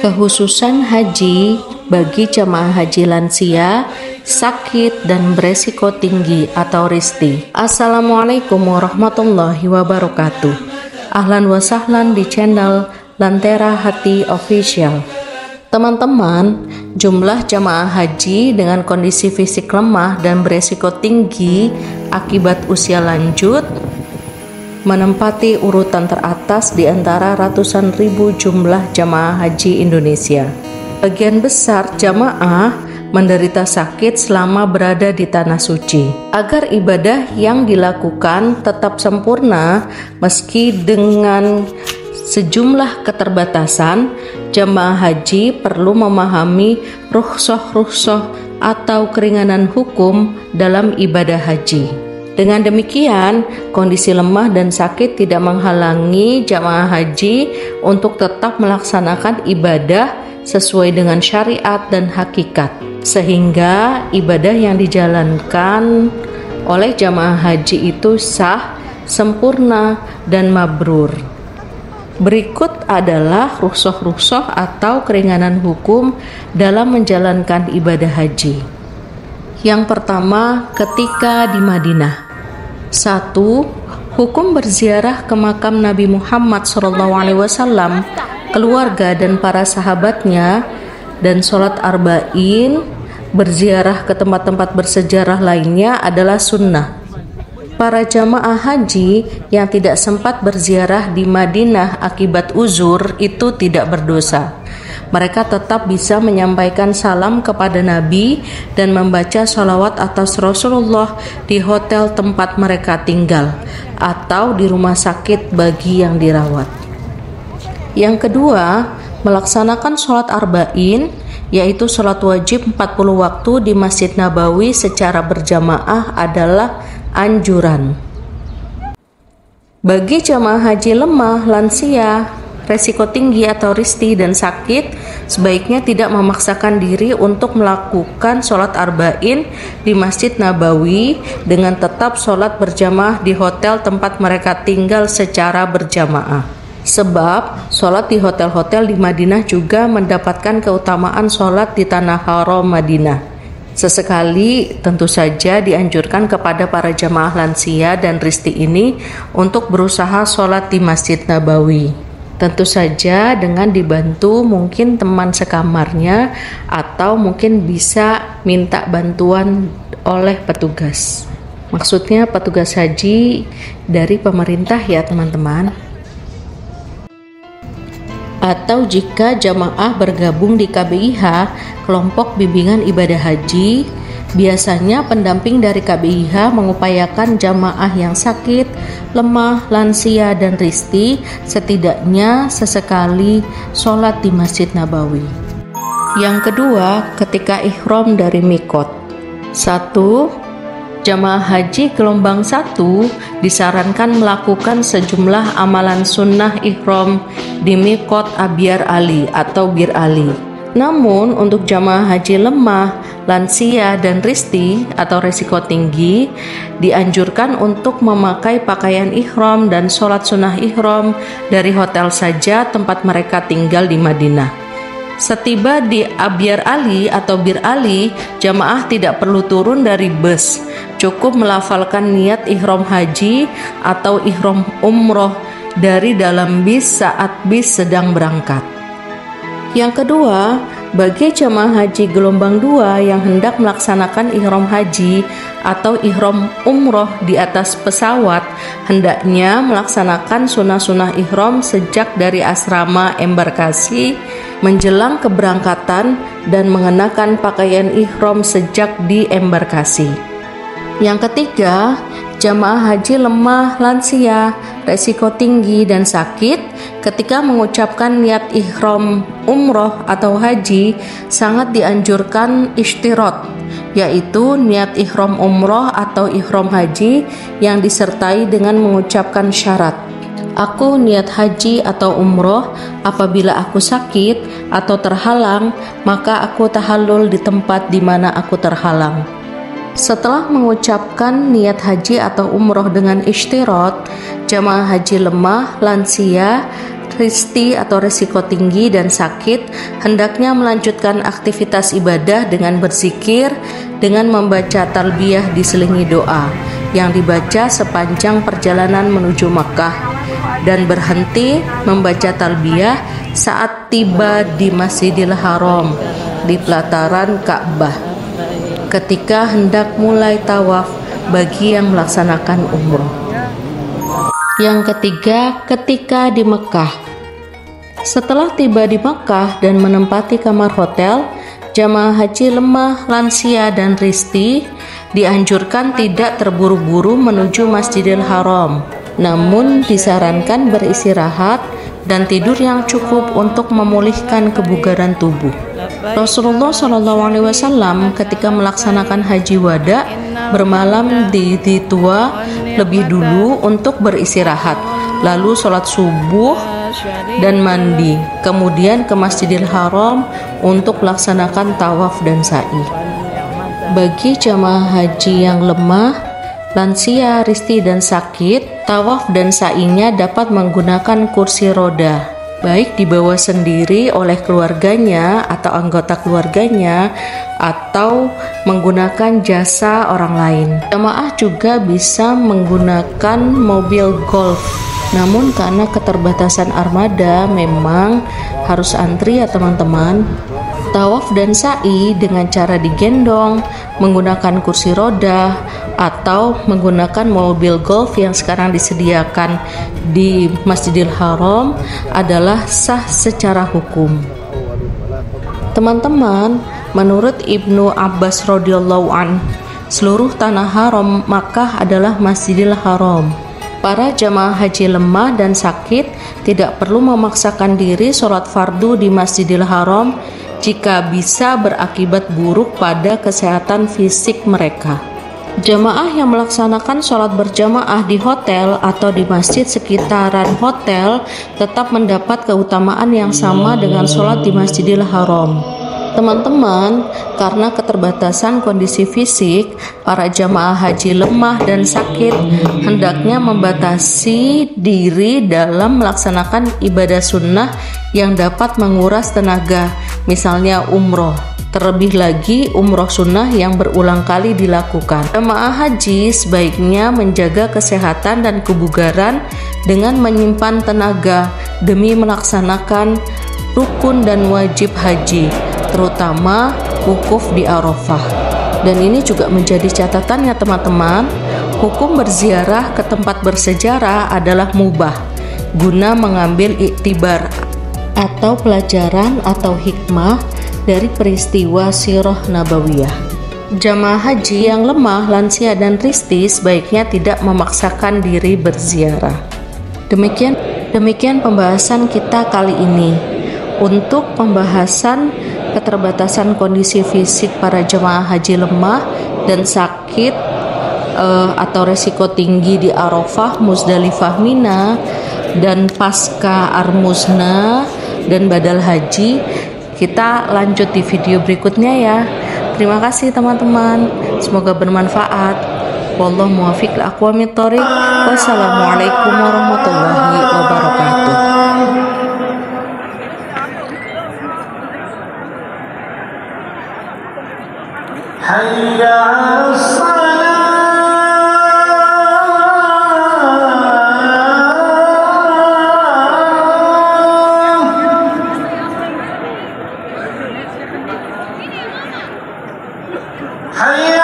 Kekhususan haji bagi jamaah haji lansia, sakit, dan beresiko tinggi atau RISTI. Assalamualaikum warahmatullahi wabarakatuh. Ahlan wa sahlan di channel Lentera Hati Official. Teman-teman, jumlah jamaah haji dengan kondisi fisik lemah dan beresiko tinggi akibat usia lanjut menempati urutan teratas di antara ratusan ribu jumlah jamaah haji Indonesia. Bagian besar jamaah menderita sakit selama berada di tanah suci. Agar ibadah yang dilakukan tetap sempurna meski dengan sejumlah keterbatasan, jamaah haji perlu memahami rukhsah atau keringanan hukum dalam ibadah haji. Dengan demikian, kondisi lemah dan sakit tidak menghalangi jamaah haji untuk tetap melaksanakan ibadah sesuai dengan syariat dan hakikat, sehingga ibadah yang dijalankan oleh jamaah haji itu sah, sempurna, dan mabrur. Berikut adalah rukhsah atau keringanan hukum dalam menjalankan ibadah haji. Yang pertama, ketika di Madinah. 1. Hukum berziarah ke makam Nabi Muhammad SAW, keluarga dan para sahabatnya, dan sholat arba'in, berziarah ke tempat-tempat bersejarah lainnya adalah sunnah. Para jamaah haji yang tidak sempat berziarah di Madinah akibat uzur itu tidak berdosa. Mereka tetap bisa menyampaikan salam kepada Nabi dan membaca sholawat atas Rasulullah di hotel tempat mereka tinggal atau di rumah sakit bagi yang dirawat. Yang kedua, melaksanakan sholat arba'in, yaitu sholat wajib 40 waktu di Masjid Nabawi secara berjamaah adalah anjuran. Bagi jamaah haji lemah, lansia, resiko tinggi atau RISTI dan sakit, sebaiknya tidak memaksakan diri untuk melakukan sholat arba'in di Masjid Nabawi dengan tetap sholat berjamaah di hotel tempat mereka tinggal secara berjamaah. Sebab sholat di hotel-hotel di Madinah juga mendapatkan keutamaan sholat di tanah haram Madinah. Sesekali tentu saja dianjurkan kepada para jamaah lansia dan RISTI ini untuk berusaha sholat di Masjid Nabawi. Tentu saja dengan dibantu mungkin teman sekamarnya atau mungkin bisa minta bantuan oleh petugas. Maksudnya petugas haji dari pemerintah ya teman-teman. Atau jika jamaah bergabung di KBIH, kelompok bimbingan ibadah haji, biasanya pendamping dari KBIH mengupayakan jamaah yang sakit, lemah, lansia, dan RISTI setidaknya sesekali sholat di Masjid Nabawi. Yang kedua, ketika ihram dari mikot. 1. Jamaah haji gelombang 1 disarankan melakukan sejumlah amalan sunnah ihram di mikot Abyar Ali atau Bir Ali. Namun untuk jamaah haji lemah, lansia, dan RISTI atau resiko tinggi dianjurkan untuk memakai pakaian ihram dan sholat sunnah ihram dari hotel saja tempat mereka tinggal di Madinah. Setiba di Abyar Ali atau Bir Ali, jamaah tidak perlu turun dari bus, cukup melafalkan niat ihram haji atau ihram umroh dari dalam bis saat bis sedang berangkat. Yang kedua, bagi jamaah haji gelombang 2 yang hendak melaksanakan ihram haji atau ihram umroh di atas pesawat, hendaknya melaksanakan sunnah-sunnah ihram sejak dari asrama embarkasi menjelang keberangkatan dan mengenakan pakaian ihram sejak di embarkasi. Yang ketiga, jamaah haji lemah, lansia, resiko tinggi, dan sakit ketika mengucapkan niat ihram umroh atau haji sangat dianjurkan ishtirot, yaitu niat ihram umroh atau ihram haji yang disertai dengan mengucapkan syarat. Aku niat haji atau umroh, apabila aku sakit atau terhalang, maka aku tahallul di tempat di mana aku terhalang. Setelah mengucapkan niat haji atau umroh dengan ishtirot, jamaah haji lemah, lansia, risti atau risiko tinggi dan sakit hendaknya melanjutkan aktivitas ibadah dengan berzikir, dengan membaca talbiyah diselingi doa yang dibaca sepanjang perjalanan menuju Makkah, dan berhenti membaca talbiyah saat tiba di Masjidil Haram di pelataran Ka'bah ketika hendak mulai tawaf bagi yang melaksanakan umroh. Yang ketiga, ketika di Mekah. Setelah tiba di Mekah dan menempati kamar hotel, jamaah haji lemah, lansia, dan risti dianjurkan tidak terburu-buru menuju Masjidil Haram, namun disarankan beristirahat dan tidur yang cukup untuk memulihkan kebugaran tubuh. Rasulullah SAW ketika melaksanakan haji wada bermalam di Tua lebih dulu untuk beristirahat, lalu sholat subuh dan mandi, kemudian ke Masjidil Haram untuk melaksanakan tawaf dan sa'i. Bagi jamaah haji yang lemah, lansia, risti, dan sakit, tawaf dan sa'inya dapat menggunakan kursi roda, baik dibawa sendiri oleh keluarganya atau anggota keluarganya, atau menggunakan jasa orang lain. Jamaah juga bisa menggunakan mobil golf, namun karena keterbatasan armada memang harus antri ya teman-teman. Tawaf dan sa'i dengan cara digendong, menggunakan kursi roda, atau menggunakan mobil golf yang sekarang disediakan di Masjidil Haram adalah sah secara hukum. Teman-teman, menurut Ibnu Abbas radhiyallahu an, seluruh tanah haram Makkah adalah Masjidil Haram. Para jamaah haji lemah dan sakit tidak perlu memaksakan diri sholat fardu di Masjidil Haram jika bisa berakibat buruk pada kesehatan fisik mereka. Jamaah yang melaksanakan sholat berjamaah di hotel atau di masjid sekitaran hotel tetap mendapat keutamaan yang sama dengan sholat di Masjidil Haram. Teman-teman, karena keterbatasan kondisi fisik, para jamaah haji lemah dan sakit hendaknya membatasi diri dalam melaksanakan ibadah sunnah yang dapat menguras tenaga, misalnya umroh. Terlebih lagi umroh sunnah yang berulang kali dilakukan. Jamaah haji sebaiknya menjaga kesehatan dan kebugaran dengan menyimpan tenaga demi melaksanakan rukun dan wajib haji, terutama wukuf di Arafah. Dan ini juga menjadi catatan ya teman-teman, hukum berziarah ke tempat bersejarah adalah mubah guna mengambil iktibar atau pelajaran atau hikmah dari peristiwa sirah nabawiyah. Jamaah haji yang lemah, lansia, dan risti sebaiknya tidak memaksakan diri berziarah. Demikian pembahasan kita kali ini. Untuk pembahasan keterbatasan kondisi fisik para jamaah haji lemah dan sakit atau resiko tinggi di Arafah, Muzdalifah, Mina, dan pasca Armusna dan badal haji, kita lanjut di video berikutnya ya. Terima kasih teman-teman, semoga bermanfaat. Wallahu muwaffiq li aqwamit thoriq. Wassalamualaikum warahmatullahi wabarakatuh. Hayya 'alas salah. Hayya